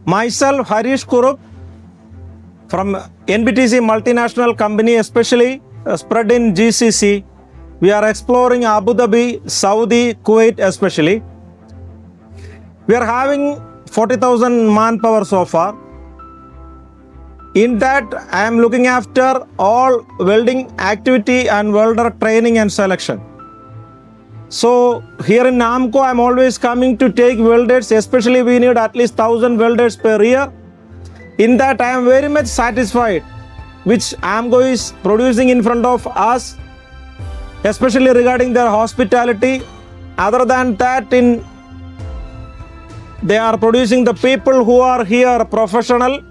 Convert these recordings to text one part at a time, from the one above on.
Myself, Harish Kurup, from NBTC multinational company, especially spread in GCC. We are exploring Abu Dhabi, Saudi, Kuwait especially. We are having 40,000 manpower so far. In that, I am looking after all welding activity and welder training and selection. So here in AMCO, I am always coming to take welders, especially we need at least 1,000 welders per year. In that, I am very much satisfied which AMCO is producing in front of us, especially regarding their hospitality. Other than that, they are producing the people who are here professional.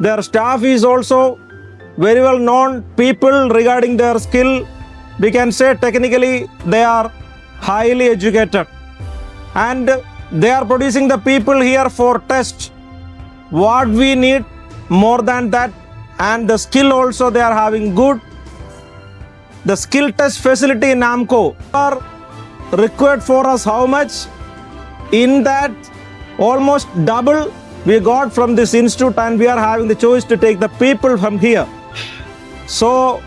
Their staff is also very well known people regarding their skill. We can say technically they are highly educated, and they are producing the people here for test what we need more than that, and the skill also they are having good. The skill test facility in AMCO are required for us how much? In that almost double we got from this institute, and we are having the choice to take the people from here. So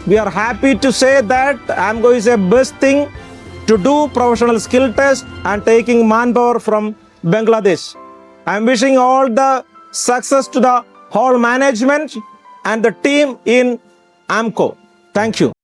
we are happy to say that AMCO is a best thing to do professional skill test and taking manpower from Bangladesh. I am wishing all the success to the whole management and the team in AMCO. Thank you.